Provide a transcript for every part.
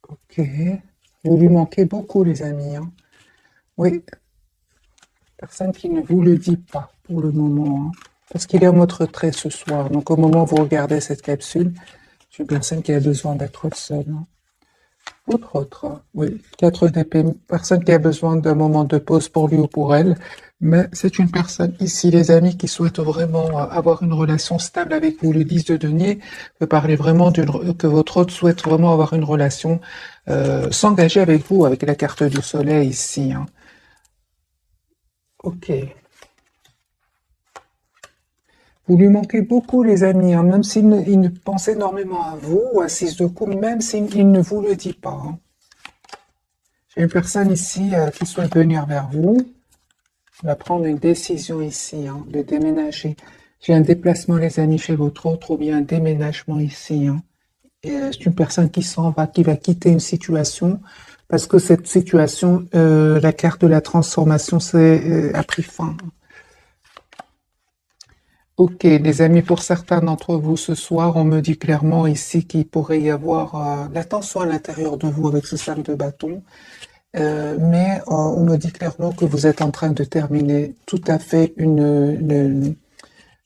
Ok. Vous lui manquez beaucoup, les amis, hein. Oui, personne qui ne vous le dit pas pour le moment, hein. Parce qu'il est en mode retrait ce soir. Donc, au moment où vous regardez cette capsule, c'est une personne qui a besoin d'être seule, hein. Autre, oui. 4 d'épée, personne qui a besoin d'un moment de pause pour lui ou pour elle. Mais c'est une personne ici, les amis, qui souhaite vraiment avoir une relation stable avec vous. Le 10 de denier peut parler vraiment que votre hôte souhaite vraiment avoir une relation, s'engager avec vous, avec la carte du soleil ici, hein. Ok. Vous lui manquez beaucoup, les amis, hein, même il pense énormément à vous, à 6 de coupe, même s'il ne vous le dit pas, hein. J'ai une personne ici qui souhaite venir vers vous. Il va prendre une décision ici, hein, de déménager. J'ai un déplacement, les amis, chez votre autre, ou bien un déménagement ici, hein. C'est une personne qui s'en va, qui va quitter une situation, parce que cette situation, la carte de la transformation, a pris fin. Ok, les amis, pour certains d'entre vous ce soir, on me dit clairement ici qu'il pourrait y avoir la tension à l'intérieur de vous avec ce sac de bâton. Mais on me dit clairement que vous êtes en train de terminer tout à fait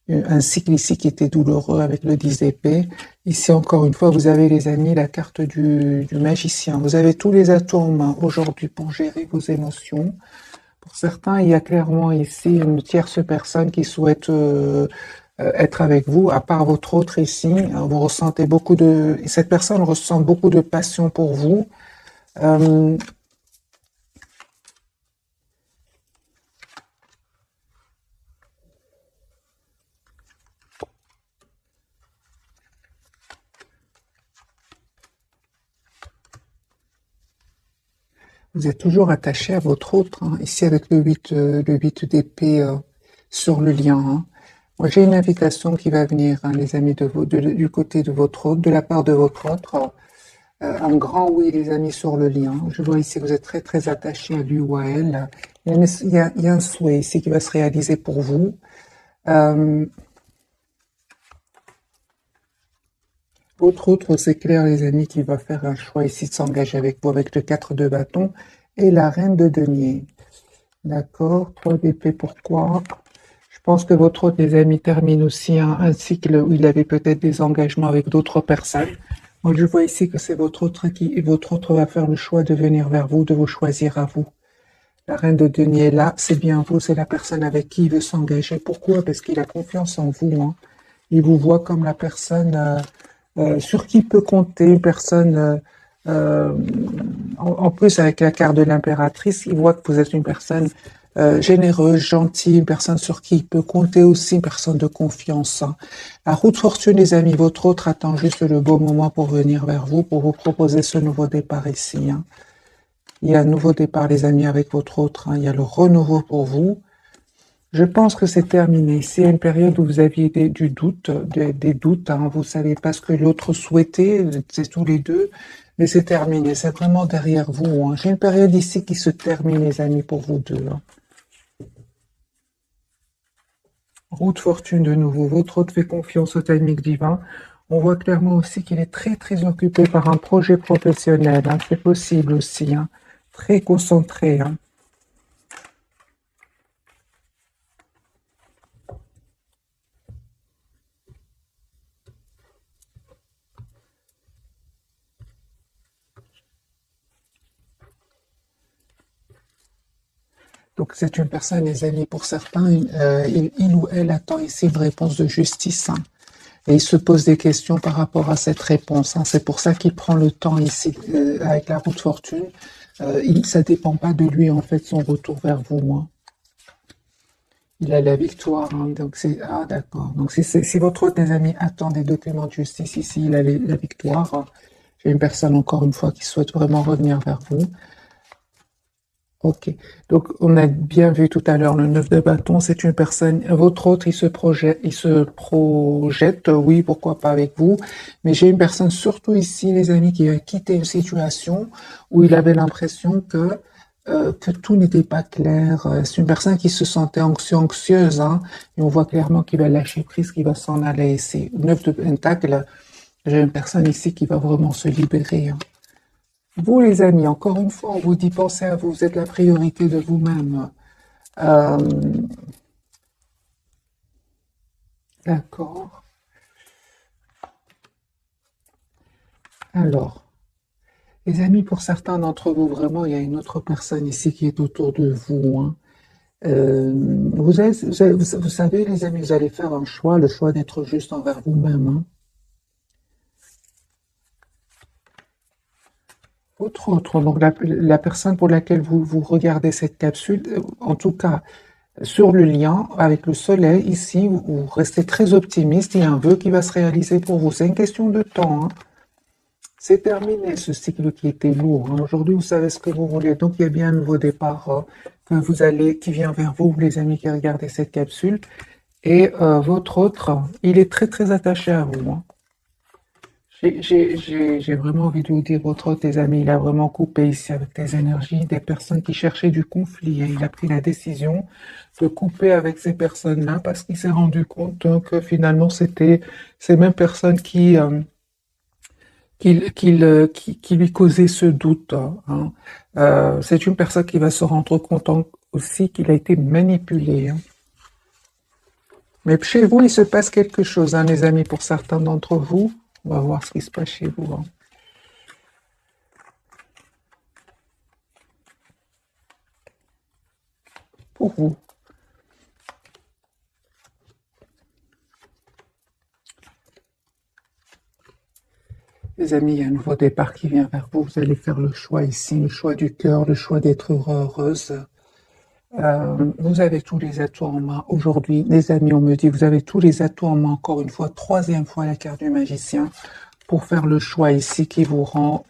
un cycle ici qui était douloureux avec le 10 d'épée. Ici, encore une fois, vous avez, les amis, la carte du magicien. Vous avez tous les atouts en main aujourd'hui pour gérer vos émotions. Pour certains, il y a clairement ici une tierce personne qui souhaite être avec vous, à part votre autre ici. Vous ressentez cette personne ressent beaucoup de passion pour vous. Euh, Vous êtes toujours attaché à votre autre, hein, ici avec le 8 d'épée sur le lien, hein. Moi, j'ai une invitation qui va venir, hein, les amis, du côté de votre autre, de la part de votre autre. Un grand oui, les amis, sur le lien. Je vois ici que vous êtes très, très attaché à lui ou à elle. Il y a un souhait ici qui va se réaliser pour vous. Euh, Votre autre, c'est clair, les amis, qui va faire un choix ici de s'engager avec vous avec le 4 de bâton et la reine de denier. D'accord, 3 d'épée, pourquoi? Je pense que votre autre, les amis, termine aussi un cycle où il avait peut-être des engagements avec d'autres personnes. Moi, je vois ici que c'est votre autre va faire le choix de venir vers vous, de vous choisir à vous. La reine de denier est là, c'est bien vous, c'est la personne avec qui il veut s'engager. Pourquoi? Parce qu'il a confiance en vous, hein. Il vous voit comme la personne sur qui il peut compter, une personne, euh, en plus avec la carte de l'impératrice, il voit que vous êtes une personne généreuse, gentille, une personne sur qui il peut compter aussi, une personne de confiance, hein. La roue de fortune, les amis, votre autre attend juste le bon moment pour venir vers vous, pour vous proposer ce nouveau départ ici, hein. Il y a un nouveau départ, les amis, avec votre autre, hein. Il y a le renouveau pour vous. Je pense que c'est terminé. C'est une période où vous aviez du doute, des doutes, hein. Vous ne savez pas ce que l'autre souhaitait, c'est tous les deux, mais c'est terminé. C'est vraiment derrière vous, hein. J'ai une période ici qui se termine, les amis, pour vous deux, hein. Roue de fortune de nouveau. Votre hôte fait confiance au timing divin. On voit clairement aussi qu'il est très, très occupé par un projet professionnel, hein. C'est possible aussi, hein. Très concentré, hein. Donc c'est une personne, les amis, pour certains, il ou elle attend ici une réponse de justice, hein. Et il se pose des questions par rapport à cette réponse, hein. C'est pour ça qu'il prend le temps ici avec la roue de fortune. Ça dépend pas de lui en fait son retour vers vous, hein. Il a la victoire, hein. Donc c'est d'accord. Donc si votre autre des amis attend des documents de justice ici, il a la victoire, hein. J'ai une personne encore une fois qui souhaite vraiment revenir vers vous. Ok. Donc, on a bien vu tout à l'heure le 9 de bâton, c'est une personne, votre autre, il se projette, oui, pourquoi pas avec vous. Mais j'ai une personne, surtout ici, les amis, qui a quitté une situation où il avait l'impression que tout n'était pas clair. C'est une personne qui se sentait anxieuse, hein, et on voit clairement qu'il va lâcher prise, qu'il va s'en aller. C'est 9 de pentacle. J'ai une personne ici qui va vraiment se libérer, hein. Vous, les amis, encore une fois, on vous dit pensez à vous, vous êtes la priorité de vous-même. Euh, d'accord. Alors, les amis, pour certains d'entre vous, vraiment, il y a une autre personne ici qui est autour de vous, hein. Vous savez, les amis, vous allez faire un choix, le choix d'être juste envers vous-même, hein. Autre, donc la personne pour laquelle vous regardez cette capsule, en tout cas, sur le lien avec le soleil, ici, vous restez très optimiste, il y a un vœu qui va se réaliser pour vous. C'est une question de temps, hein. C'est terminé ce cycle qui était lourd, hein. Aujourd'hui, vous savez ce que vous voulez. Donc, il y a bien un nouveau départ qui vient vers vous, les amis qui regardez cette capsule. Et votre autre, il est très très attaché à vous, hein. J'ai vraiment envie de vous dire, votre autre, tes amis, il a vraiment coupé ici avec tes énergies, des personnes qui cherchaient du conflit, hein. Il a pris la décision de couper avec ces personnes-là parce qu'il s'est rendu compte que finalement, c'était ces mêmes personnes qui lui causait ce doute, hein. C'est une personne qui va se rendre compte aussi qu'il a été manipulé, hein. Mais chez vous, il se passe quelque chose, hein, les amis, pour certains d'entre vous. On va voir ce qui se passe chez vous, hein. Pour vous. Les amis, il y a un nouveau départ qui vient vers vous. Vous allez faire le choix ici, le choix du cœur, le choix d'être heureuse. Vous avez tous les atouts en main. Aujourd'hui, les amis, on me dit, vous avez tous les atouts en main, encore une fois, troisième fois la carte du magicien, pour faire le choix ici qui vous rend,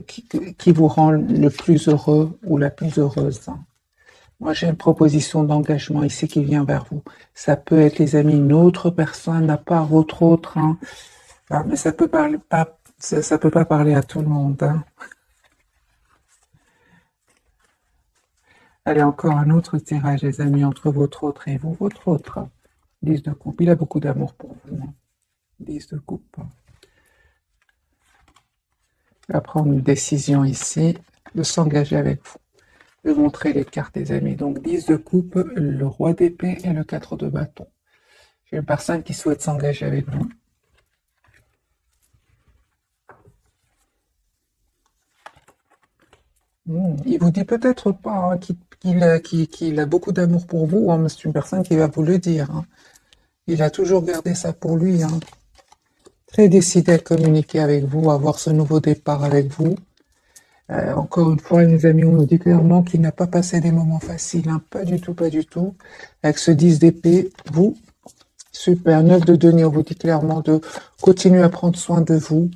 qui vous rend le plus heureux ou la plus heureuse. Moi, j'ai une proposition d'engagement ici qui vient vers vous. Ça peut être, les amis, une autre personne à part votre autre, hein. Ah, mais ça peut pas parler à tout le monde, hein. Allez, encore un autre tirage, les amis, entre votre autre et vous. Votre autre, 10 de coupe. Il a beaucoup d'amour pour vous, hein. 10 de coupe. Il va prendre une décision ici de s'engager avec vous. Je vais montrer les cartes, les amis. Donc, 10 de coupe, le roi d'épée et le 4 de bâton. J'ai une personne qui souhaite s'engager avec vous. Il vous dit peut-être pas, hein, qu'il a beaucoup d'amour pour vous, hein, mais c'est une personne qui va vous le dire, hein. Il a toujours gardé ça pour lui, hein. Très décidé à communiquer avec vous, à avoir ce nouveau départ avec vous. Encore une fois, mes amis, on nous dit clairement qu'il n'a pas passé des moments faciles, hein. Pas du tout, pas du tout. Avec ce 10 d'épée, vous, super, 9 de denier, on vous dit clairement de continuer à prendre soin de vous,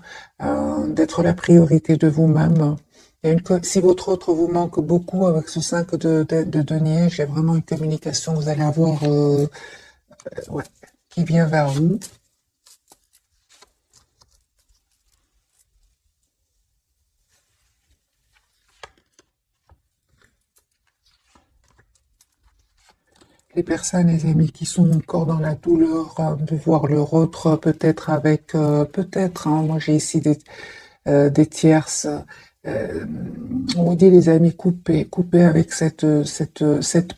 d'être la priorité de vous-même. Si votre autre vous manque beaucoup avec ce 5 de denier, j'ai vraiment une communication que vous allez avoir ouais, qui vient vers vous. Les personnes, les amis, qui sont encore dans la douleur de voir leur autre, peut-être avec, peut-être, hein, moi j'ai ici des tierces. Euh, on vous dit, les amis, coupez avec cette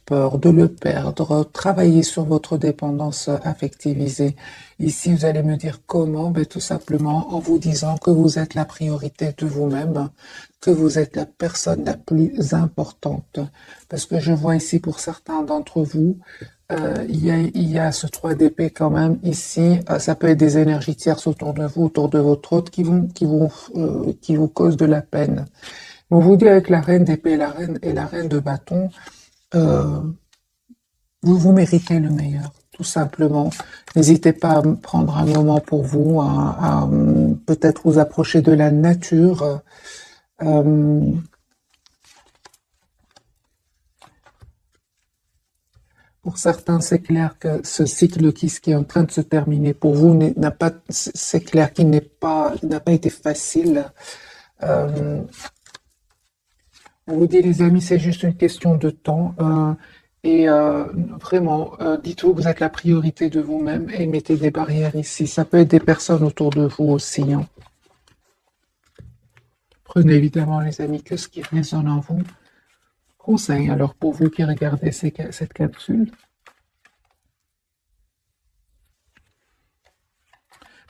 peur de le perdre, travaillez sur votre dépendance affectivisée. Ici, vous allez me dire comment? Ben, tout simplement en vous disant que vous êtes la priorité de vous-même, que vous êtes la personne la plus importante. Parce que je vois ici pour certains d'entre vous, il y a ce 3 d'épée quand même ici. Ça peut être des énergies tierces autour de vous, autour de votre autre, qui vous causent de la peine. On vous dit avec la reine d'épée et la reine de bâton, euh, vous méritez le meilleur, tout simplement. N'hésitez pas à prendre un moment pour vous, à peut-être vous approcher de la nature. Euh, Pour certains, c'est clair que ce cycle qui est en train de se terminer pour vous n'a pas, c'est clair qu'il n'a pas été facile. Euh, on vous dit, les amis, c'est juste une question de temps. Et vraiment, dites-vous que vous êtes la priorité de vous-même et mettez des barrières ici. Ça peut être des personnes autour de vous aussi, hein. Prenez évidemment, les amis, que ce qui résonne en vous. Conseil, alors, pour vous qui regardez cette capsule.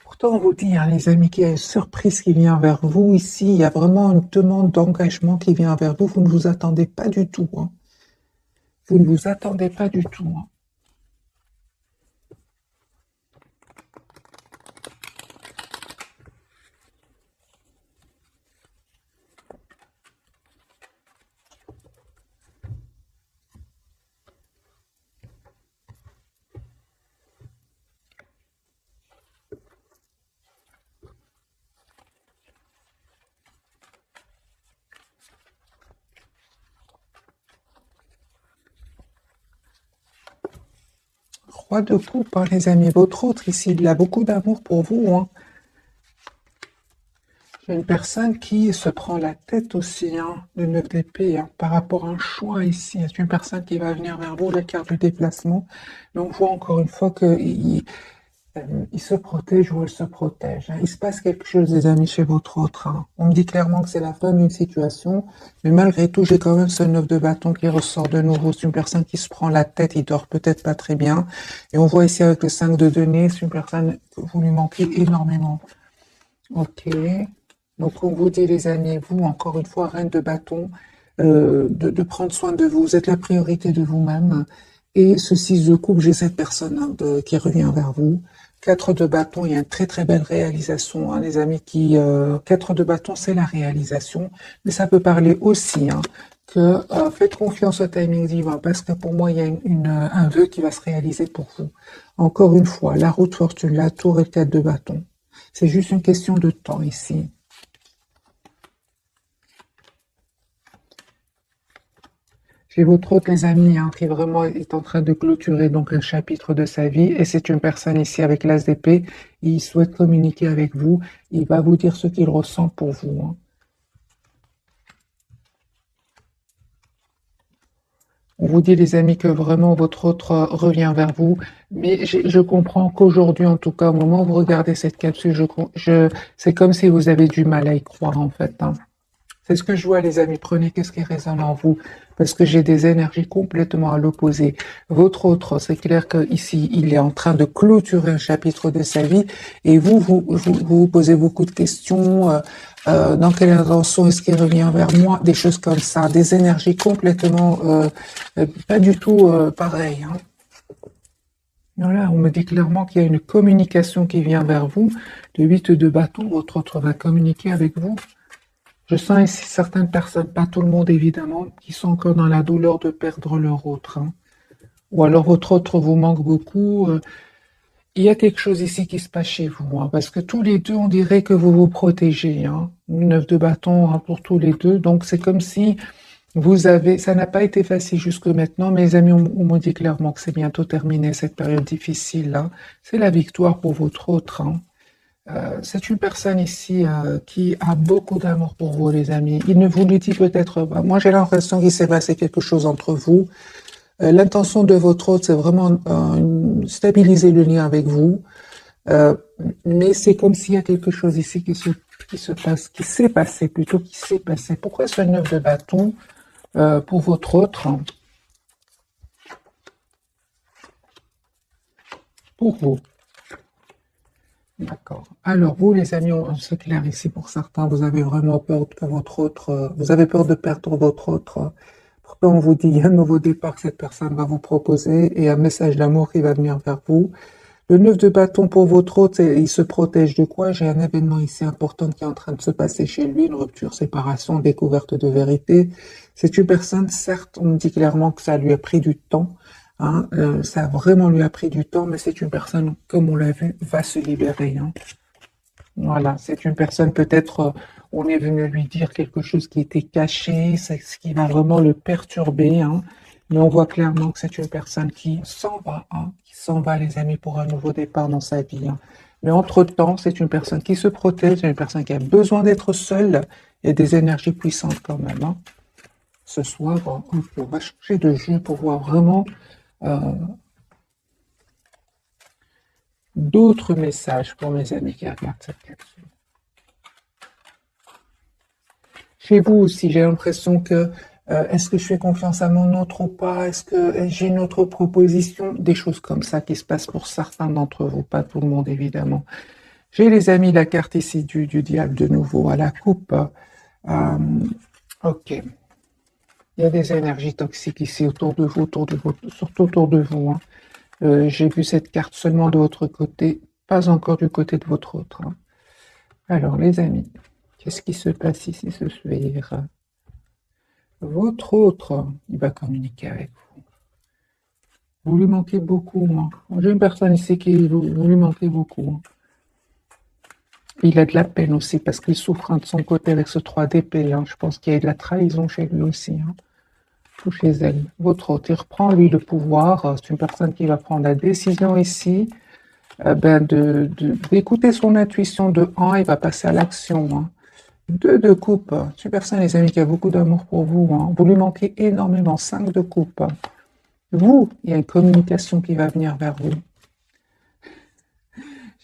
Pourtant, on vous dit, hein, les amis, qu'il y a une surprise qui vient vers vous ici. Il y a vraiment une demande d'engagement qui vient vers vous. Vous ne vous attendez pas du tout, hein. Vous ne vous attendez pas du tout, hein. 3 de coupe, hein, les amis. Votre autre ici, il a beaucoup d'amour pour vous, hein. J'ai une personne qui se prend la tête aussi, hein, le 9 d'épée, hein, par rapport à un choix ici. C'est une personne qui va venir vers vous, la carte du déplacement. Donc, on voit encore une fois qu'il il se protège ou elle se protège, hein. Il se passe quelque chose, les amis, chez votre autre, hein. On me dit clairement que c'est la fin d'une situation, mais malgré tout, j'ai quand même ce 9 de bâton qui ressort de nouveau. C'est une personne qui se prend la tête, il dort peut-être pas très bien. Et on voit ici avec le 5 de denier, c'est une personne que vous lui manquez énormément. Ok. Donc, on vous dit, les amis, vous, encore une fois, reine de bâton, de prendre soin de vous. Vous êtes la priorité de vous-même. Et ce 6 de coupe, j'ai cette personne, hein, qui revient vers vous. 4 de bâton, il y a une très très belle réalisation, hein, les amis. 4 de bâton, c'est la réalisation. Mais ça peut parler aussi, hein, que faites confiance au timing divin, parce que pour moi, il y a un vœu qui va se réaliser pour vous. Encore une fois, la route fortune, la tour et 4 de bâton. C'est juste une question de temps ici. J'ai votre autre, les amis, hein, qui vraiment est en train de clôturer donc un chapitre de sa vie. Et c'est une personne ici avec l'as d'épée. Il souhaite communiquer avec vous. Il va vous dire ce qu'il ressent pour vous, hein. On vous dit, les amis, que vraiment votre autre revient vers vous. Mais je comprends qu'aujourd'hui, en tout cas, au moment où vous regardez cette capsule, c'est comme si vous avez du mal à y croire, en fait, hein. C'est ce que je vois, les amis. Prenez qu'est-ce qui résonne en vous, parce que j'ai des énergies complètement à l'opposé. Votre autre, c'est clair qu'ici, il est en train de clôturer un chapitre de sa vie, et vous posez beaucoup de questions. Dans quelle intention est-ce qu'il revient vers moi? Des choses comme ça, des énergies complètement pas du tout pareilles, hein. Voilà, on me dit clairement qu'il y a une communication qui vient vers vous. Le 8 de bâton, votre autre va communiquer avec vous. Je sens ici certaines personnes, pas tout le monde évidemment, qui sont encore dans la douleur de perdre leur autre, hein. Ou alors votre autre vous manque beaucoup. Il y a quelque chose ici qui se passe chez vous, hein, parce que tous les deux, on dirait que vous vous protégez, hein. 9 de bâton, hein, pour tous les deux. Donc c'est comme si ça n'a pas été facile jusque maintenant, mais les amis, on me dit clairement que c'est bientôt terminé cette période difficile, là. C'est la victoire pour votre autre, hein. C'est une personne ici qui a beaucoup d'amour pour vous, les amis. Il ne vous le dit peut-être pas. Moi, j'ai l'impression qu'il s'est passé quelque chose entre vous. L'intention de votre hôte, c'est vraiment stabiliser le lien avec vous. Euh, mais c'est comme s'il y a quelque chose ici qui se passe, qui s'est passé plutôt, qui s'est passé. Pourquoi ce 9 de bâton pour votre autre? Pour vous. D'accord. Alors, vous, les amis, c'est clair ici pour certains, vous avez vraiment peur que votre autre, vous avez peur de perdre votre autre. Pourtant, on vous dit, il y a un nouveau départ que cette personne va vous proposer et un message d'amour qui va venir vers vous. Le 9 de bâton pour votre autre, il se protège de quoi? J'ai un événement ici important qui est en train de se passer chez lui, une rupture, séparation, découverte de vérité. C'est une personne, certes, on me dit clairement que ça lui a pris du temps, hein, ça vraiment lui a pris du temps, mais c'est une personne, comme on l'a vu, va se libérer, hein. Voilà, c'est une personne peut-être, on est venu lui dire quelque chose qui était caché, c'est ce qui va vraiment le perturber, hein. Mais on voit clairement que c'est une personne qui s'en va, hein, qui s'en va, les amis, pour un nouveau départ dans sa vie, hein. Mais entre-temps, c'est une personne qui se protège, c'est une personne qui a besoin d'être seule et des énergies puissantes quand même, hein. Ce soir, on va changer de jeu pour voir vraiment euh, d'autres messages pour mes amis qui regardent cette capsule. Chez vous aussi, j'ai l'impression que est-ce que je fais confiance à mon autre ou pas? Est-ce que j'ai une autre proposition? Des choses comme ça qui se passent pour certains d'entre vous, pas tout le monde évidemment. J'ai les amis, la carte ici du diable de nouveau à la coupe. Euh, ok. Il y a des énergies toxiques ici autour de vous, surtout autour de vous, hein. J'ai vu cette carte seulement de votre côté, pas encore du côté de votre autre, hein. Alors, les amis, qu'est-ce qui se passe ici ce soir? Votre autre, il va communiquer avec vous. Vous lui manquez beaucoup, hein. J'ai une personne ici qui vous lui manquez beaucoup, hein. Il a de la peine aussi parce qu'il souffre, hein, de son côté avec ce 3 d'épée, hein. Je pense qu'il y a de la trahison chez lui aussi, hein. Ou chez elle. Votre autre, il reprend lui le pouvoir. C'est une personne qui va prendre la décision ici, d'écouter son intuition de 1, il va passer à l'action, hein. 2 de coupe. C'est une personne, les amis, qui a beaucoup d'amour pour vous, hein. Vous lui manquez énormément. 5 de coupe. Vous, il y a une communication qui va venir vers vous.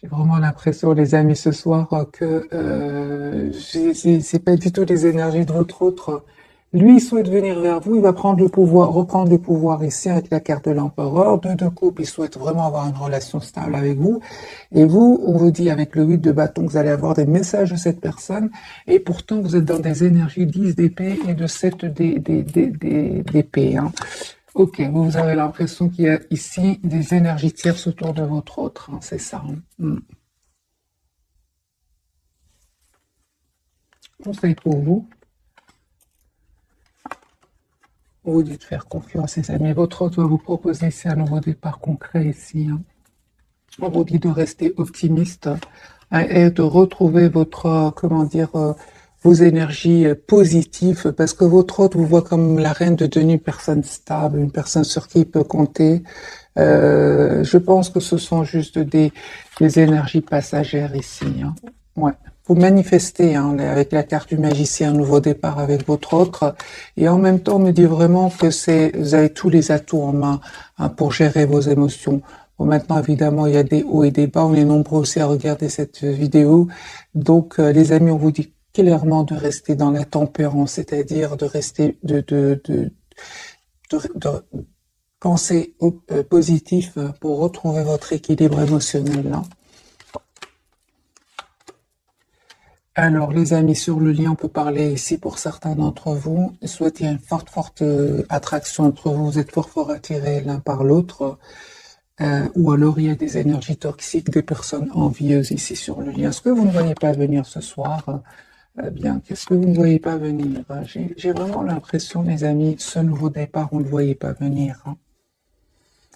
J'ai vraiment l'impression, les amis, ce soir, que c'est pas du tout les énergies de votre autre. Lui, il souhaite venir vers vous, il va prendre le pouvoir, reprendre le pouvoir ici avec la carte de l'empereur. 2 de coupe, il souhaite vraiment avoir une relation stable avec vous. Et vous, on vous dit avec le 8 de bâton que vous allez avoir des messages de cette personne. Et pourtant, vous êtes dans des énergies 10 d'épée et de 7 d'épée, hein. Ok, vous avez l'impression qu'il y a ici des énergies tierces autour de votre autre, hein, c'est ça, hein. Conseil pour vous. On vous dit de faire confiance, les amis. Votre autre va vous proposer ici un nouveau départ concret ici, hein. On vous dit de rester optimiste, hein, et de retrouver votre, comment dire, vos énergies positives, parce que votre autre vous voit comme la reine de denier, une personne stable, une personne sur qui il peut compter. Je pense que ce sont juste des énergies passagères ici, hein. Ouais. Vous manifestez, hein, avec la carte du magicien, un nouveau départ avec votre autre, et en même temps, on me dit vraiment que vous avez tous les atouts en main, hein, pour gérer vos émotions. Bon, maintenant, évidemment, il y a des hauts et des bas. On est nombreux aussi à regarder cette vidéo. Donc, les amis, on vous dit clairement de rester dans la tempérance, c'est-à-dire de rester, de penser positif pour retrouver votre équilibre émotionnel, hein. Alors, les amis, sur le lien, on peut parler ici pour certains d'entre vous. Soit il y a une forte attraction entre vous, vous êtes fort attirés l'un par l'autre, ou alors il y a des énergies toxiques, des personnes envieuses ici sur le lien. Est-ce que vous ne voyez pas venir ce soir? Bien, qu'est-ce que vous ne voyez pas venir? J'ai vraiment l'impression, les amis, ce nouveau départ, on ne le voyait pas venir, hein.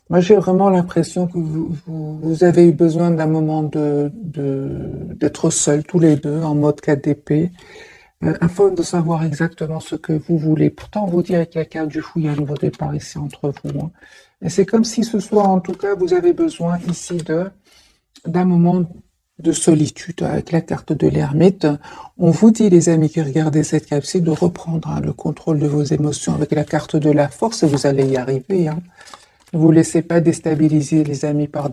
Moi, j'ai vraiment l'impression que vous avez eu besoin d'un moment d'être seuls, tous les deux, en mode 4 d'épée, afin de savoir exactement ce que vous voulez. Pourtant, on vous dit avec la carte du fou, il y a un nouveau départ ici entre vous, hein. Et c'est comme si ce soir, en tout cas, vous avez besoin ici d'un moment de solitude avec la carte de l'ermite. On vous dit, les amis qui regardez cette capsule, de reprendre, hein, le contrôle de vos émotions avec la carte de la force, et vous allez y arriver, hein. Ne vous laissez pas déstabiliser, les amis, par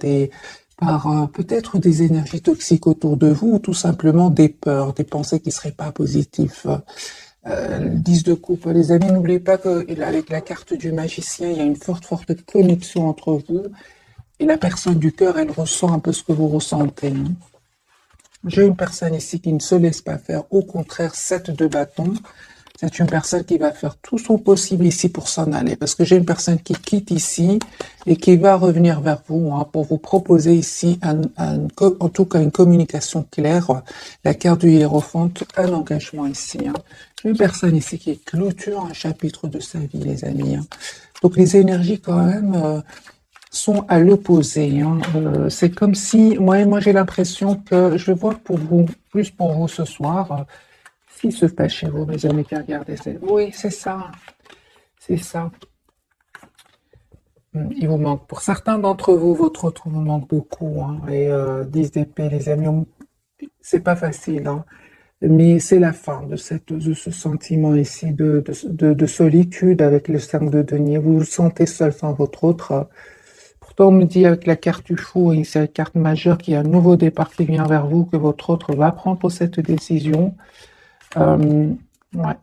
peut-être des énergies toxiques autour de vous, ou tout simplement des peurs, des pensées qui seraient pas positives. 10 de coupe, les amis, n'oubliez pas qu'avec la carte du magicien, il y a une forte connexion entre vous, et la personne du cœur, elle ressent un peu ce que vous ressentez, hein. J'ai une personne ici qui ne se laisse pas faire, au contraire, 7 de bâton. C'est une personne qui va faire tout son possible ici pour s'en aller, parce que j'ai une personne qui quitte ici et qui va revenir vers vous, hein, pour vous proposer ici, en tout cas, une communication claire. La carte du hiérophant, un engagement ici, hein. J'ai une personne ici qui clôture un chapitre de sa vie, les amis, hein. Donc les énergies quand même sont à l'opposé, hein. C'est comme si, moi j'ai l'impression que je vois plus pour vous ce soir. Ce qui se passe chez vous, mes amis qui regardez, oui, c'est ça, c'est ça. Il vous manque, pour certains d'entre vous, votre autre vous manque beaucoup, hein. Et 10 d'épée, les amis, c'est pas facile, hein. Mais c'est la fin de ce sentiment ici de solitude avec le 5 de denier. Vous vous sentez seul sans votre autre. Pourtant, on me dit avec la carte du fou, et c'est la carte majeure, qu'il y a un nouveau départ qui vient vers vous, que votre autre va prendre cette décision. Ouais.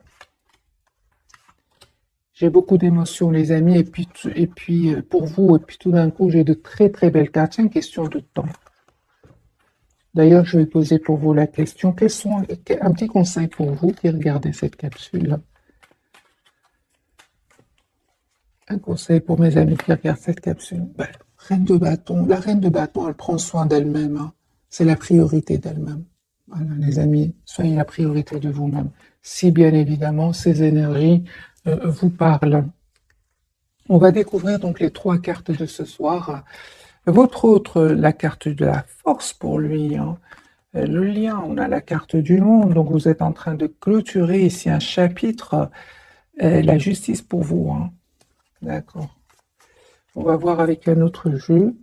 J'ai beaucoup d'émotions, les amis, et puis pour vous, et puis tout d'un coup, j'ai de très très belles cartes. C'est une question de temps. D'ailleurs, je vais poser pour vous la question. Un petit conseil pour vous qui regardez cette capsule? Un conseil pour mes amis qui regardent cette capsule. Ben, reine de bâton. La reine de bâton, elle prend soin d'elle-même, hein. C'est la priorité d'elle-même. Voilà, les amis, soyez la priorité de vous-même. Si bien évidemment ces énergies vous parlent. On va découvrir donc les trois cartes de ce soir. Votre autre, la carte de la force pour lui, hein. Le lien, on a la carte du monde, donc vous êtes en train de clôturer ici un chapitre, la justice pour vous, hein. D'accord. On va voir avec un autre jeu.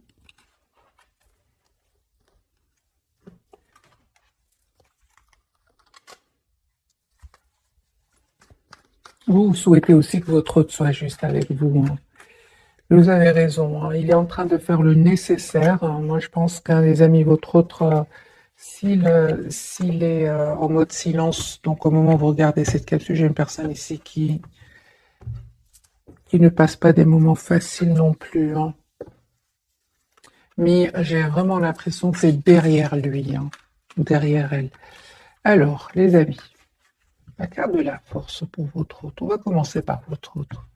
Vous souhaitez aussi que votre hôte soit juste avec vous, hein. Vous avez raison, hein. Il est en train de faire le nécessaire, hein. Moi, je pense qu'un des amis, votre autre, s'il est en mode silence, donc au moment où vous regardez cette capsule, j'ai une personne ici qui ne passe pas des moments faciles non plus, hein. Mais j'ai vraiment l'impression que c'est derrière lui, hein, ou derrière elle. Alors, les amis, la carte de la force pour votre autre. On va commencer par votre autre.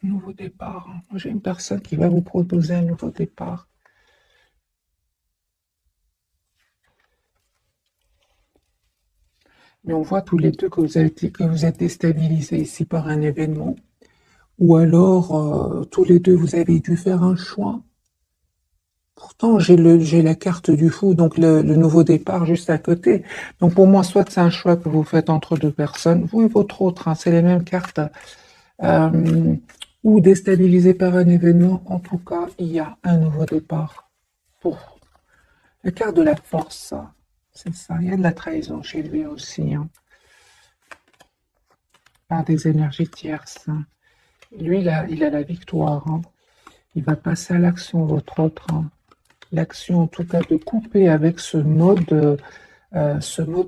Nouveau départ, hein. J'ai une personne qui va vous proposer un nouveau départ. Mais on voit tous les deux que vous êtes déstabilisés ici par un événement. Ou alors, tous les deux, vous avez dû faire un choix. Pourtant, j'ai la carte du fou, donc le nouveau départ juste à côté. Donc pour moi, soit c'est un choix que vous faites entre deux personnes, vous et votre autre, hein, c'est les mêmes cartes, euh, ou déstabilisé par un événement. En tout cas, il y a un nouveau départ. Pour la carte de la force, c'est ça. Il y a de la trahison chez lui aussi, hein, par des énergies tierces, hein. Lui, il a la victoire, hein. Il va passer à l'action, votre autre, hein. L'action, en tout cas, de couper avec ce mode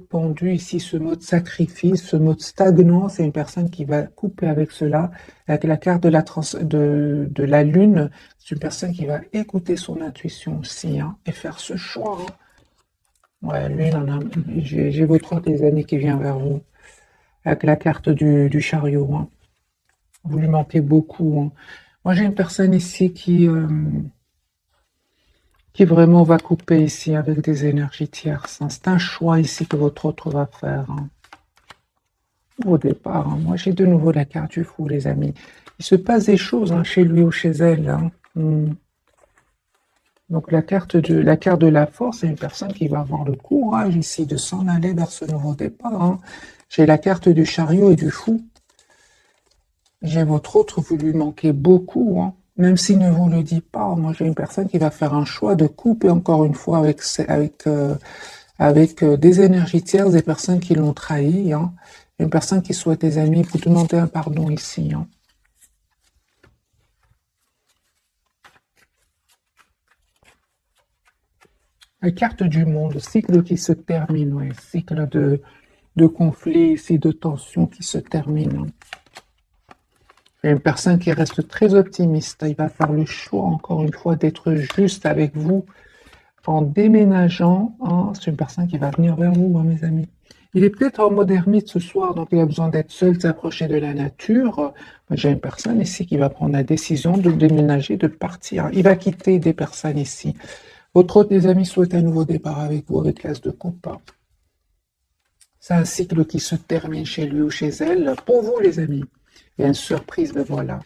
pendu ici, ce mode sacrifice, ce mode stagnant. C'est une personne qui va couper avec cela. Avec la carte de la lune, c'est une personne qui va écouter son intuition aussi, hein, et faire ce choix, hein. Ouais, lui, j'ai votre autre des années qui vient vers vous. Avec la carte du chariot, hein. Vous lui manquez beaucoup, hein. Moi, j'ai une personne ici qui vraiment va couper ici avec des énergies tierces, hein. C'est un choix ici que votre autre va faire, hein, au départ, hein. Moi, j'ai de nouveau la carte du fou, les amis. Il se passe des choses, hein, chez lui ou chez elle, hein. Donc la carte de la force, c'est une personne qui va avoir le courage ici de s'en aller vers ce nouveau départ, hein. J'ai la carte du chariot et du fou. J'ai votre autre, vous lui manquez beaucoup, hein. Même s'il ne vous le dit pas, moi j'ai une personne qui va faire un choix de couper encore une fois avec des énergies tierces, des personnes qui l'ont trahi, hein. Une personne qui souhaite des amis, vous demandez un pardon ici, hein. La carte du monde, cycle qui se termine, ouais. Cycle de conflit ici, de tension qui se termine, hein. Il y a une personne qui reste très optimiste. Il va faire le choix, encore une fois, d'être juste avec vous en déménageant, hein. C'est une personne qui va venir vers vous, hein, mes amis. Il est peut-être en mode ermite ce soir, donc il a besoin d'être seul, de s'approcher de la nature. J'ai une personne ici qui va prendre la décision de déménager, de partir. Il va quitter des personnes ici. Votre autre des amis souhaite un nouveau départ avec vous, avec l'as de coupe. C'est un cycle qui se termine chez lui ou chez elle. Pour vous, les amis, il y a une surprise, ben voilà.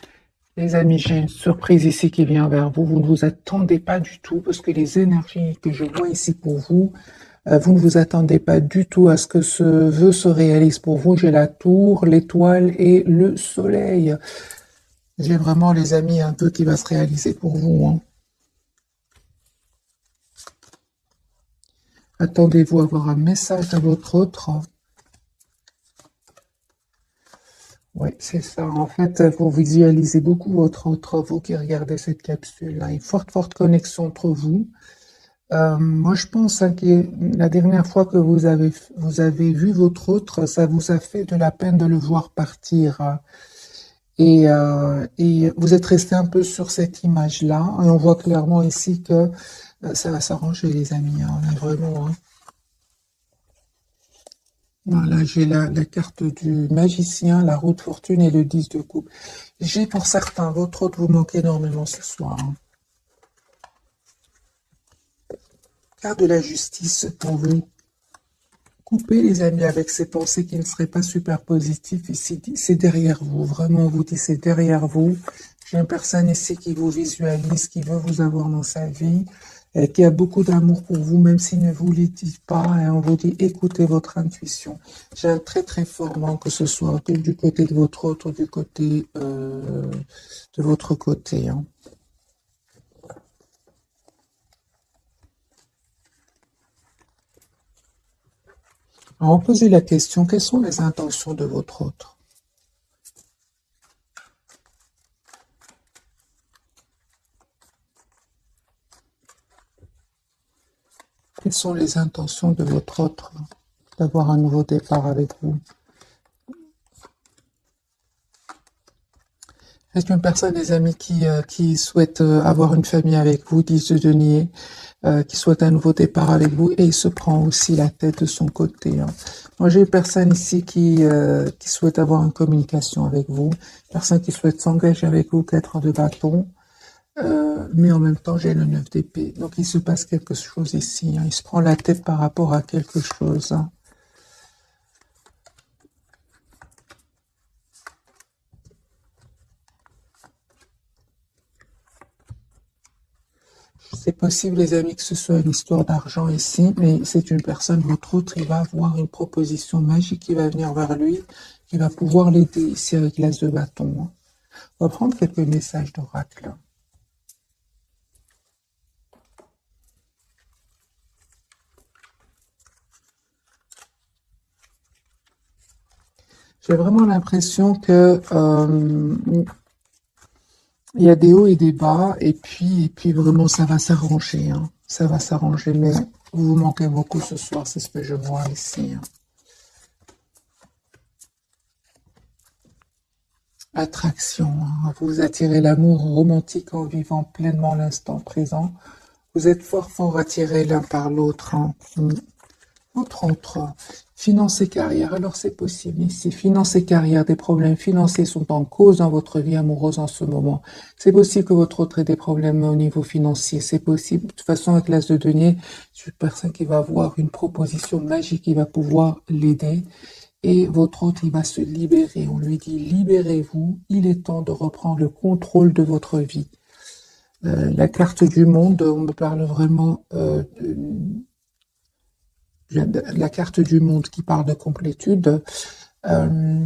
Les amis, j'ai une surprise ici qui vient vers vous. Vous ne vous attendez pas du tout, parce que les énergies que je vois ici pour vous, vous ne vous attendez pas du tout à ce que ce vœu se réalise pour vous. J'ai la tour, l'étoile et le soleil. J'ai vraiment, les amis, un vœu qui va se réaliser pour vous, hein. Attendez-vous à avoir un message de votre autre. Oui, c'est ça. En fait, vous visualisez beaucoup votre autre, vous qui regardez cette capsule. Là. Une forte, forte connexion entre vous. Moi, je pense hein, que la dernière fois que vous avez vu votre autre, ça vous a fait de la peine de le voir partir. Et vous êtes resté un peu sur cette image-là. Et on voit clairement ici que ça va s'arranger, les amis. Hein, on est vraiment. Hein. Voilà, j'ai la carte du magicien, la roue de fortune et le 10 de coupe. J'ai pour certains, votre autre vous manque énormément ce soir. Hein. Carte de la justice pour vous. Coupez les amis avec ces pensées qui ne seraient pas super positives ici. C'est derrière vous, vraiment, on vous dit c'est derrière vous. J'ai une personne ici qui vous visualise, qui veut vous avoir dans sa vie, qui a beaucoup d'amour pour vous, même s'il ne vous le dit pas. Et on vous dit écoutez votre intuition. J'ai un très très fort manque, que ce soit du côté de votre autre, du côté de votre côté. Hein. Alors, on posait la question, quelles sont les intentions de votre autre? Quelles sont les intentions de votre autre d'avoir un nouveau départ avec vous? Est-ce une personne, des amis qui souhaite avoir une famille avec vous, 10 de denier, qui souhaite un nouveau départ avec vous et il se prend aussi la tête de son côté. Hein. Moi, j'ai une personne ici qui souhaite avoir une communication avec vous, une personne qui souhaite s'engager avec vous, 4 de bâton, mais en même temps, j'ai le 9 d'épée. Donc, il se passe quelque chose ici. Hein. Il se prend la tête par rapport à quelque chose. Hein. C'est possible, les amis, que ce soit une histoire d'argent ici, mais c'est une personne, votre autre, il va avoir une proposition magique qui va venir vers lui, qui va pouvoir l'aider ici avec l'as de bâton. Hein. On va prendre quelques messages d'oracle. J'ai vraiment l'impression que il y a des hauts et des bas, et puis vraiment ça va s'arranger. Hein. Ça va s'arranger, mais vous manquez beaucoup ce soir, c'est ce que je vois ici. Hein. Attraction, hein. Vous attirez l'amour romantique en vivant pleinement l'instant présent. Vous êtes fort fort attirés l'un par l'autre. Hein. Autre, finances et carrière. Alors c'est possible ici. Finances et carrière, des problèmes financiers sont en cause dans votre vie amoureuse en ce moment. C'est possible que votre autre ait des problèmes au niveau financier. C'est possible. De toute façon, avec l'as de denier, c'est une personne qui va avoir une proposition magique qui va pouvoir l'aider. Et votre autre, il va se libérer. On lui dit, libérez-vous. Il est temps de reprendre le contrôle de votre vie. La carte du monde, on me parle vraiment de la carte du monde qui parle de complétude. Euh,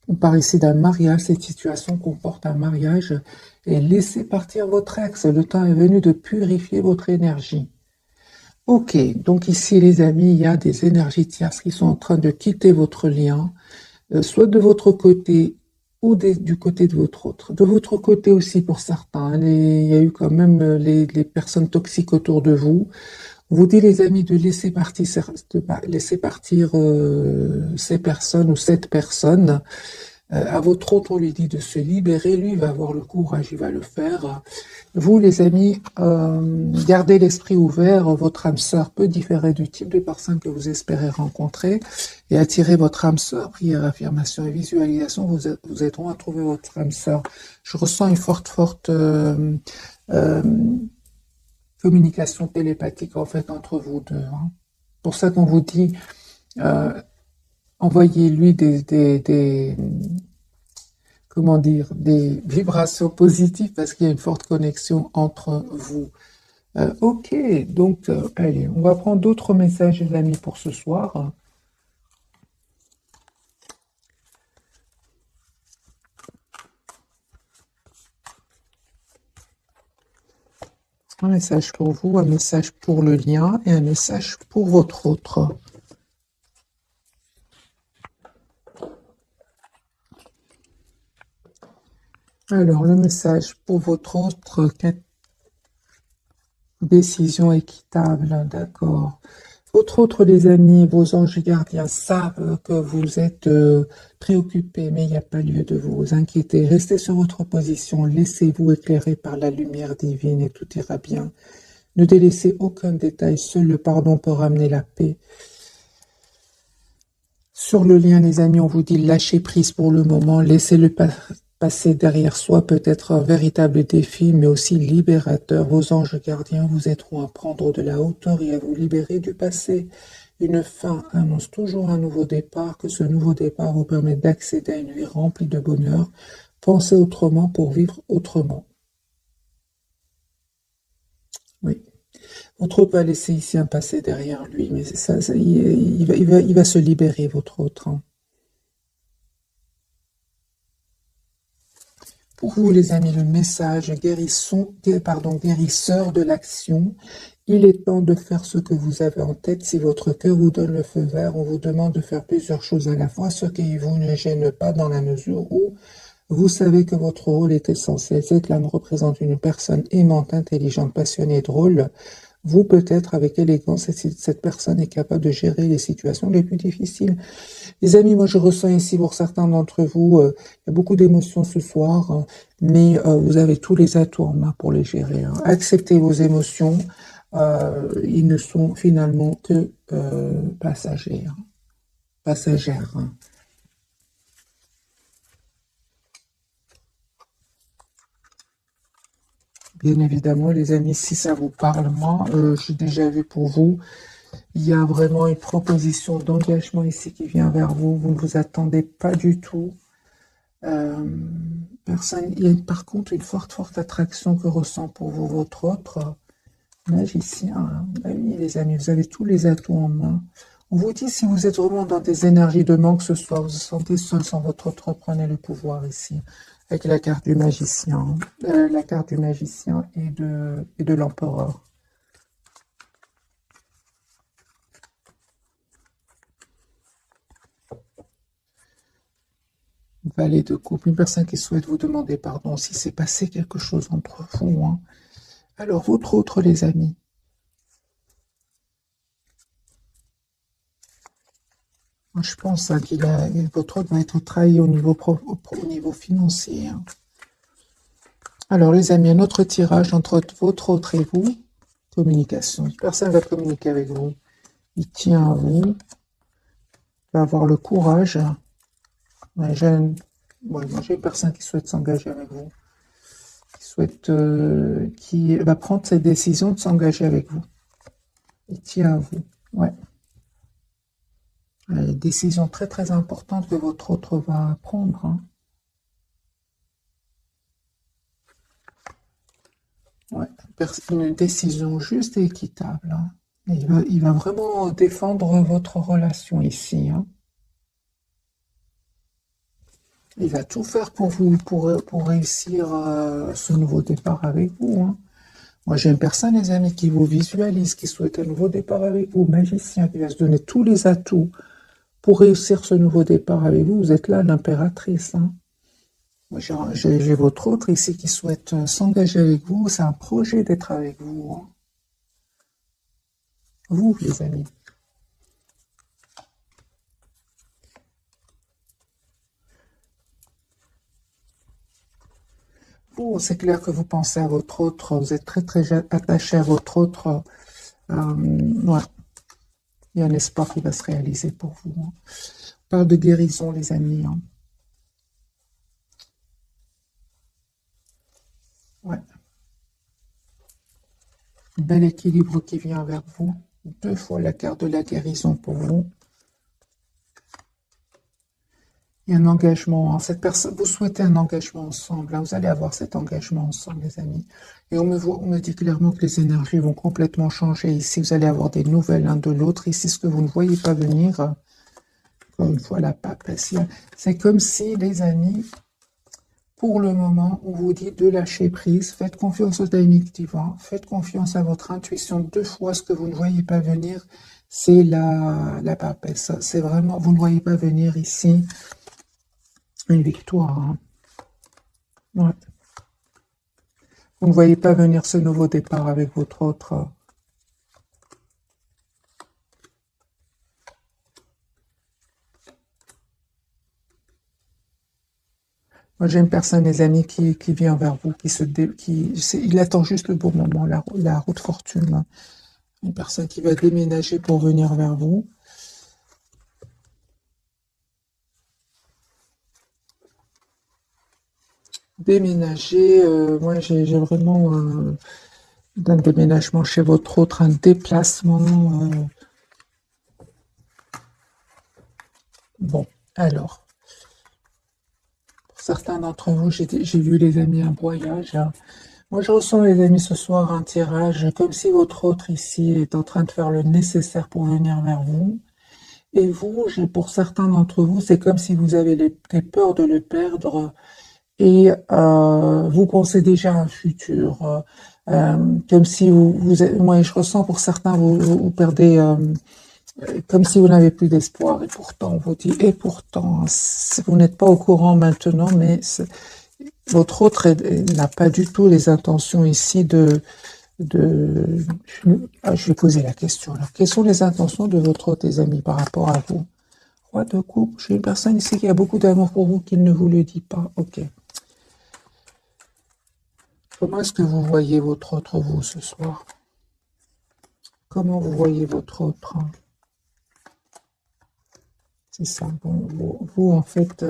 on parle ici d'un mariage. Cette situation comporte un mariage. Et laissez partir votre ex. Le temps est venu de purifier votre énergie. Ok, donc ici les amis, il y a des énergies tierces qui sont en train de quitter votre lien, soit de votre côté ou du côté de votre autre. De votre côté aussi pour certains, hein, il y a eu quand même les personnes toxiques autour de vous. On vous dit les amis de laisser partir, laisser partir ces personnes ou cette personne. À votre autre, on lui dit de se libérer. Lui, il va avoir le courage, il va le faire. Vous, les amis, gardez l'esprit ouvert. Votre âme sœur peut différer du type de personne que vous espérez rencontrer et attirer votre âme sœur. Prière, affirmation et visualisation vous aideront à trouver votre âme sœur. Je ressens une forte euh, communication télépathique en fait entre vous deux. Hein. Pour ça qu'on vous dit, euh, envoyez-lui comment dire, des vibrations positives parce qu'il y a une forte connexion entre vous. Ok, donc allez, on va prendre d'autres messages, les amis, pour ce soir. Un message pour vous, un message pour le lien et un message pour votre autre. Alors, le message pour votre autre, Décision équitable, d'accord. Autre, les amis, vos anges gardiens savent que vous êtes préoccupés, mais il n'y a pas lieu de vous inquiéter. Restez sur votre position, laissez-vous éclairer par la lumière divine et tout ira bien. Ne délaissez aucun détail, seul le pardon peut ramener la paix. Sur le lien, les amis, on vous dit lâchez prise pour le moment, laissez-le passer derrière soi, peut-être un véritable défi, mais aussi libérateur. Vos anges gardiens vous aideront à prendre de la hauteur et à vous libérer du passé. Une fin annonce toujours un nouveau départ, que ce nouveau départ vous permet d'accéder à une vie remplie de bonheur. Pensez autrement pour vivre autrement. Oui. Votre autre va laisser ici un passé derrière lui, mais c'est ça, il va se libérer, votre autre. Hein. Pour vous, les amis, le message guérisseur de l'action. Il est temps de faire ce que vous avez en tête. Si votre cœur vous donne le feu vert, on vous demande de faire plusieurs choses à la fois, ce qui vous ne gêne pas dans la mesure où vous savez que votre rôle est essentiel. Cette lame représente une personne aimante, intelligente, passionnée et drôle. Vous, peut-être, avec élégance, cette personne est capable de gérer les situations les plus difficiles. Les amis, moi je ressens ici pour certains d'entre vous, il y a beaucoup d'émotions ce soir, hein, mais vous avez tous les atouts en main pour les gérer. Hein. Acceptez vos émotions, ils ne sont finalement que passagères. Passagères. Hein. Bien évidemment, les amis, si ça vous parle, moi, j'ai déjà vu pour vous, il y a vraiment une proposition d'engagement ici qui vient vers vous. Vous ne vous attendez pas du tout. Personne, il y a par contre une forte attraction que ressent pour vous votre autre magicien. Hein. Ah oui, les amis, vous avez tous les atouts en main. On vous dit, si vous êtes vraiment dans des énergies de manque ce soir, vous vous sentez seul sans votre autre, prenez le pouvoir ici, avec la carte du magicien, la carte du magicien et de l'empereur. Valet de coupe, une personne qui souhaite vous demander pardon si c'est passé quelque chose entre vous. Hein. Alors, votre autre, les amis. Moi, je pense hein, votre autre va être trahi au niveau financier. Hein. Alors, les amis, un autre tirage entre votre autre et vous. Communication. Une personne va communiquer avec vous. Il tient à vous. Il va avoir le courage. Ouais, j'ai une personne qui souhaite s'engager avec vous. Qui va prendre cette décision de s'engager avec vous. Il tient à vous. Ouais. Une décision très importante que votre autre va prendre. Hein. Ouais. Une décision juste et équitable. Hein. Il va vraiment défendre votre relation ici. Hein. Il va tout faire pour vous, pour réussir ce nouveau départ avec vous. Hein. Moi, j'ai une personne, les amis, qui vous visualise, qui souhaite un nouveau départ avec vous, magicien, qui va se donner tous les atouts pour réussir ce nouveau départ avec vous. Vous êtes là, l'impératrice. Hein. Moi, j'ai votre autre ici qui souhaite s'engager avec vous. C'est un projet d'être avec vous. Hein. Vous, les amis. Vous, c'est clair que vous pensez à votre autre. Vous êtes très attaché à votre autre. Ouais. Il y a un espoir qui va se réaliser pour vous. Hein. On parle de guérison, les amis. Hein. Ouais. Bel équilibre qui vient vers vous. 2 fois la carte de la guérison pour vous. Il y a un engagement. Hein. Cette personne, vous souhaitez un engagement ensemble. Hein. Vous allez avoir cet engagement ensemble, les amis. Et on me dit clairement que les énergies vont complètement changer. Ici, vous allez avoir des nouvelles l'un de l'autre. Ici, ce que vous ne voyez pas venir, encore une fois, la papesse. C'est comme si, les amis, pour le moment, on vous dit de lâcher prise. Faites confiance au timing divin. Faites confiance à votre intuition. 2 fois, ce que vous ne voyez pas venir, c'est la papesse. C'est vraiment, vous ne voyez pas venir ici une victoire. Hein. Ouais. Vous ne voyez pas venir ce nouveau départ avec votre autre. Moi, j'ai une personne, les amis, qui vient vers vous, il attend juste le bon moment, la route fortune. Une personne qui va déménager pour venir vers vous. Déménager, moi j'ai vraiment un déménagement chez votre autre, un déplacement. Bon, alors, pour certains d'entre vous, j'ai vu les amis un voyage. Hein. Moi, je ressens, les amis, ce soir un tirage, comme si votre autre ici est en train de faire le nécessaire pour venir vers vous. Et vous, pour certains d'entre vous, c'est comme si vous avez des peurs de le perdre et vous pensez déjà à un futur. Comme si moi, je ressens pour certains, vous perdez, comme si vous n'avez plus d'espoir. Et pourtant, on vous dit, et pourtant, vous n'êtes pas au courant maintenant, mais votre autre n'a pas du tout les intentions ici je vais poser la question. Alors, quelles sont les intentions de votre autre, tes amis, par rapport à vous? Roi de coupe, j'ai une personne ici qui a beaucoup d'amour pour vous, qui ne vous le dit pas. Ok. Comment est-ce que vous voyez votre autre, vous, ce soir? Comment vous voyez votre autre? C'est ça. Bon, vous en fait,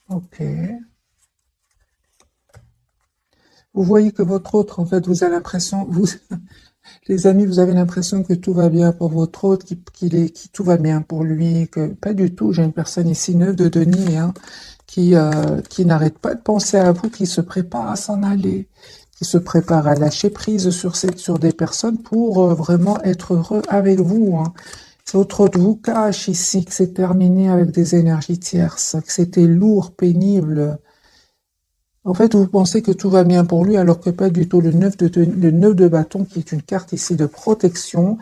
ok. Vous voyez que votre autre, en fait, vous avez l'impression, les amis, vous avez l'impression que tout va bien pour votre autre, tout va bien pour lui, que pas du tout. J'ai une personne ici, 9 de denier, hein, qui n'arrête pas de penser à vous, qui se prépare à s'en aller, qui se prépare à lâcher prise sur des personnes pour vraiment être heureux avec vous. Hein. Votre autre vous cache ici que c'est terminé avec des énergies tierces, que c'était lourd, pénible. En fait, vous pensez que tout va bien pour lui, alors que pas du tout. Le 9 de bâton, qui est une carte ici de protection,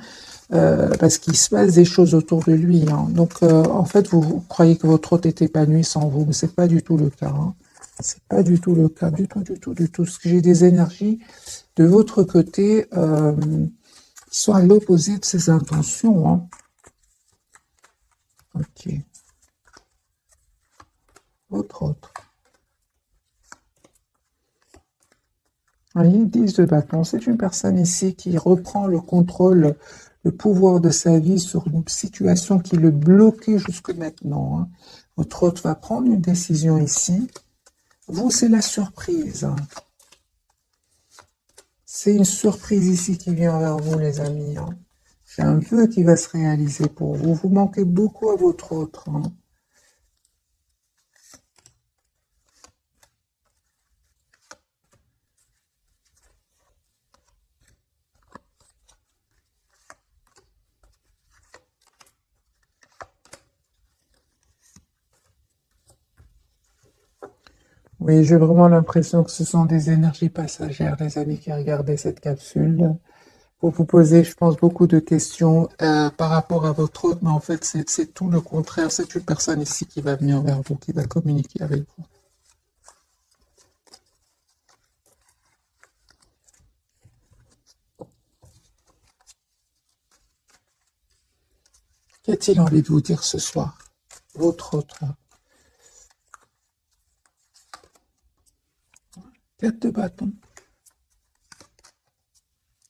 parce qu'il se passe des choses autour de lui. Hein. Donc, en fait, vous croyez que votre hôte est épanoui sans vous, mais c'est pas du tout le cas. Hein. C'est pas du tout le cas, du tout, du tout, du tout. Parce que j'ai des énergies de votre côté qui sont à l'opposé de ses intentions. Hein. Ok. Votre autre. Voyez, 10 de bâton, c'est une personne ici qui reprend le contrôle, le pouvoir de sa vie sur une situation qui le bloquait jusque maintenant. Hein. Votre autre va prendre une décision ici. Vous, c'est la surprise. Hein. C'est une surprise ici qui vient vers vous, les amis. Hein. C'est un vœu qui va se réaliser pour vous. Vous manquez beaucoup à votre autre. Hein. Oui, j'ai vraiment l'impression que ce sont des énergies passagères, les amis qui regardaient cette capsule. Pour vous poser, je pense, beaucoup de questions par rapport à votre autre, mais en fait, c'est tout le contraire. C'est une personne ici qui va venir vers vous, qui va communiquer avec vous. Qu'a-t-il envie de vous dire ce soir? Votre autre. 4 de bâton.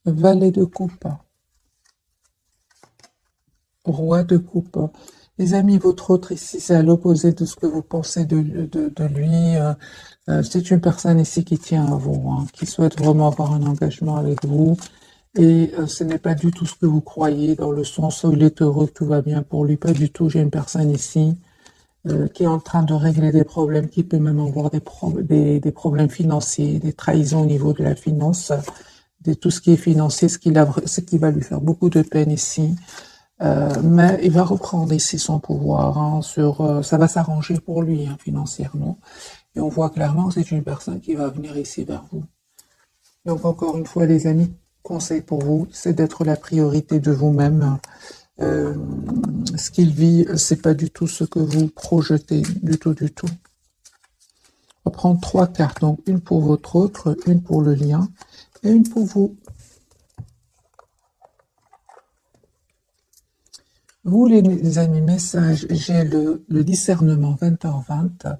Valet de coupe. Roi de coupe. Les amis, votre autre ici, c'est à l'opposé de ce que vous pensez de lui. C'est une personne ici qui tient à vous, hein, qui souhaite vraiment avoir un engagement avec vous. Et ce n'est pas du tout ce que vous croyez, dans le sens où il est heureux, tout va bien pour lui. Pas du tout. J'ai une personne ici qui est en train de régler des problèmes, qui peut même avoir des problèmes financiers, des trahisons au niveau de la finance, de tout ce qui est financier, ce qui va lui faire beaucoup de peine ici. Mais il va reprendre ici son pouvoir, hein, ça va s'arranger pour lui, hein, financièrement. Et on voit clairement que c'est une personne qui va venir ici vers vous. Donc encore une fois, les amis, conseil pour vous, c'est d'être la priorité de vous-même. Ce qu'il vit, c'est pas du tout ce que vous projetez, du tout, du tout. On va prendre 3 cartes, donc une pour votre autre, une pour le lien et une pour vous. Vous, les amis, message, j'ai le discernement 20h20.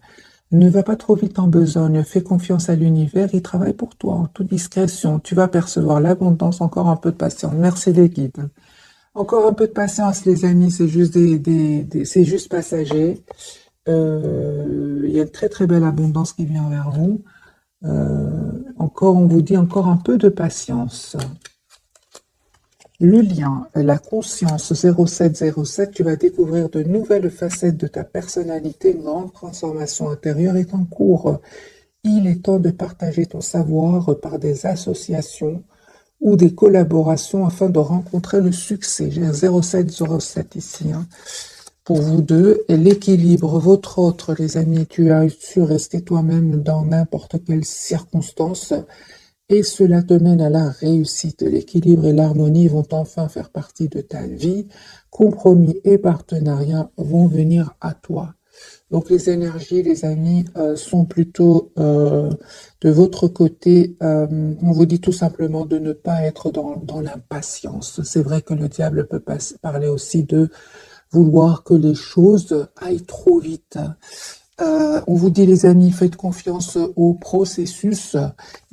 Ne va pas trop vite en besogne, fais confiance à l'univers, il travaille pour toi en toute discrétion. Tu vas percevoir l'abondance, encore un peu de patience. Merci les guides. Encore un peu de patience, les amis, c'est juste c'est juste passager. Il y a une très très belle abondance qui vient vers vous. Encore, on vous dit encore un peu de patience. Le lien, la conscience 0707, tu vas découvrir de nouvelles facettes de ta personnalité. Une grande transformation intérieure est en cours. Il est temps de partager ton savoir par des associations ou des collaborations afin de rencontrer le succès. J'ai un 0707 ici, hein, pour vous deux. Et l'équilibre, votre autre, les amis, tu as su rester toi-même dans n'importe quelle circonstance. Et cela te mène à la réussite. L'équilibre et l'harmonie vont enfin faire partie de ta vie. Compromis et partenariat vont venir à toi. Donc les énergies, les amis, sont plutôt de votre côté. On vous dit tout simplement de ne pas être dans l'impatience. C'est vrai que le diable peut parler aussi de vouloir que les choses aillent trop vite. On vous dit, les amis, faites confiance au processus.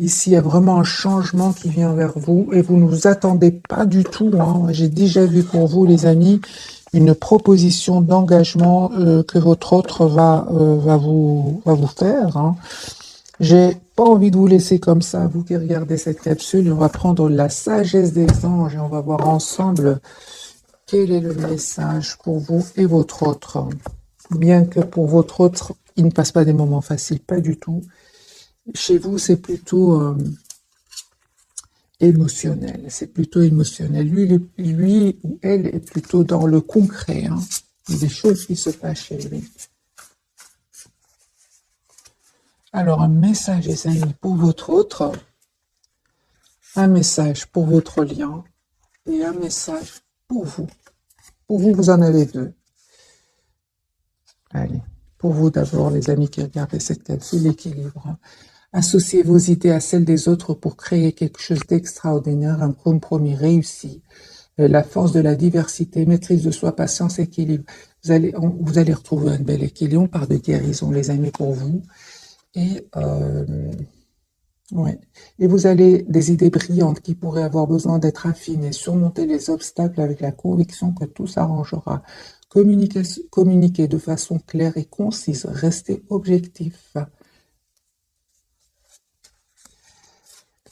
Ici, il y a vraiment un changement qui vient vers vous et vous ne vous attendez pas du tout, hein. J'ai déjà vu pour vous, les amis, une proposition d'engagement que votre autre va vous faire, hein. J'ai pas envie de vous laisser comme ça, vous qui regardez cette capsule. On va prendre la sagesse des anges et on va voir ensemble quel est le message pour vous et votre autre. Bien que pour votre autre, il ne passe pas des moments faciles, pas du tout. Chez vous, c'est plutôt émotionnel. C'est plutôt émotionnel. Lui ou elle est plutôt dans le concret, hein. Il y a des choses qui se passent chez lui. Alors, un message, les amis, pour votre autre, un message pour votre lien et un message pour vous. Pour vous, vous en avez deux. Allez, pour vous d'abord, les amis qui regardent cette capsule, l'équilibre. Associez vos idées à celles des autres pour créer quelque chose d'extraordinaire, un compromis réussi. La force de la diversité, maîtrise de soi, patience, équilibre. Vous allez retrouver un bel équilibre. On parle de guérison, les amis, pour vous. Et, ouais. Et vous avez des idées brillantes qui pourraient avoir besoin d'être affinées, surmonter les obstacles avec la conviction que tout s'arrangera. Communiquer de façon claire et concise, rester objectif.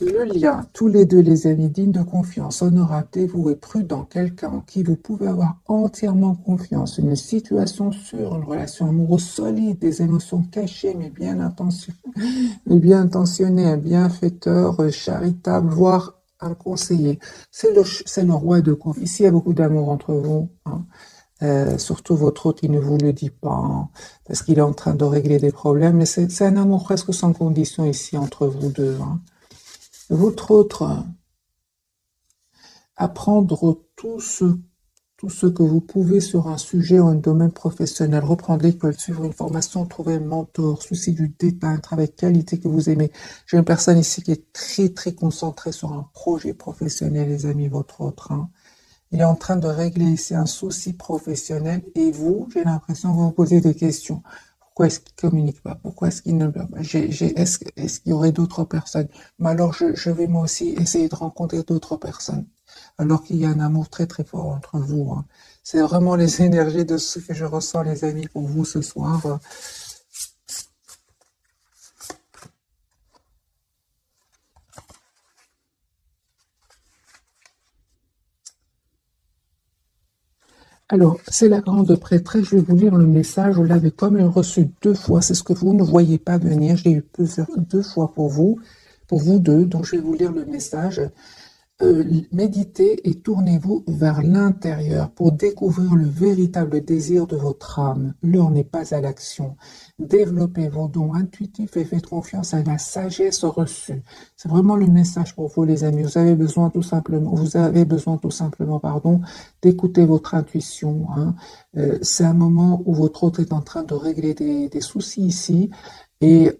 Le lien, tous les deux, les amis, dignes de confiance, honorable, dévoué, prudent, quelqu'un en qui vous pouvez avoir entièrement confiance, une situation sûre, une relation amoureuse solide, des émotions cachées mais bien intentionnées, un bienfaiteur, charitable, voire un conseiller. C'est le roi de coupe. Ici, il y a beaucoup d'amour entre vous, hein. Surtout votre autre, il ne vous le dit pas, hein, parce qu'il est en train de régler des problèmes, mais c'est un amour presque sans condition ici entre vous deux, hein. Votre autre, apprendre tout ce que vous pouvez sur un sujet ou un domaine professionnel, reprendre l'école, suivre une formation, trouver un mentor, souci du détail, un travail de qualité que vous aimez. J'ai une personne ici qui est très très concentrée sur un projet professionnel, les amis, votre autre, hein. Il est en train de régler ici un souci professionnel et vous, j'ai l'impression que vous vous posez des questions. Pourquoi est-ce qu'il ne communique pas? Pourquoi est-ce qu'il ne... Est-ce qu'il y aurait d'autres personnes? Mais alors, je vais moi aussi essayer de rencontrer d'autres personnes. Alors qu'il y a un amour très très fort entre vous, hein. C'est vraiment les énergies de ce que je ressens, les amis, pour vous ce soir. Alors, c'est la grande prêtresse, je vais vous lire le message, vous l'avez comme reçu 2 fois, c'est ce que vous ne voyez pas venir, j'ai eu 2 fois pour vous deux, donc je vais vous lire le message. Méditez et tournez-vous vers l'intérieur pour découvrir le véritable désir de votre âme. L'heure n'est pas à l'action. Développez vos dons intuitifs et faites confiance à la sagesse reçue. C'est vraiment le message pour vous, les amis. Vous avez besoin tout simplement, pardon, d'écouter votre intuition, hein. C'est un moment où votre hôte est en train de régler des soucis ici. Et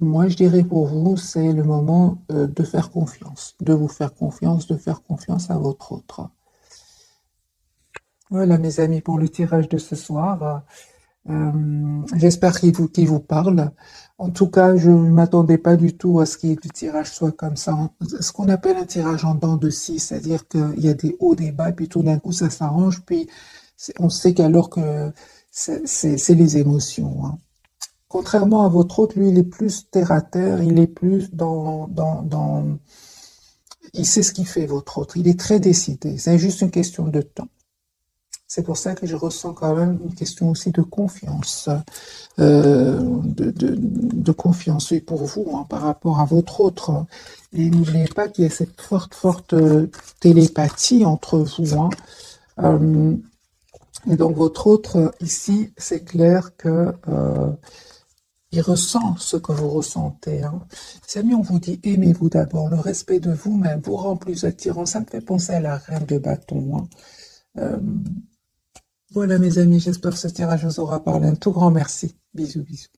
moi, je dirais pour vous, c'est le moment de faire confiance, de vous faire confiance, de faire confiance à votre autre. Voilà, mes amis, pour le tirage de ce soir. J'espère qu'il vous parle. En tout cas, je ne m'attendais pas du tout à ce que le tirage soit comme ça. Ce qu'on appelle un tirage en dents de scie, c'est-à-dire qu'il y a des hauts, des bas, puis tout d'un coup, ça s'arrange, puis on sait qu'alors que c'est les émotions, hein. Contrairement à votre autre, lui, il est plus terre à terre, il est plus il sait ce qu'il fait, votre autre. Il est très décidé. C'est juste une question de temps. C'est pour ça que je ressens quand même une question aussi de confiance, de confiance oui, pour vous, hein, par rapport à votre autre. Et n'oubliez pas qu'il y a cette forte télépathie entre vous, hein. Et donc votre autre, ici, c'est clair que il ressent ce que vous ressentez, hein. C'est mieux, on vous dit, aimez-vous d'abord. Le respect de vous-même vous rend plus attirant. Ça me fait penser à la reine de bâton, hein. Euh, voilà, mes amis, j'espère que ce tirage vous aura parlé. Un tout grand merci. Bisous, bisous.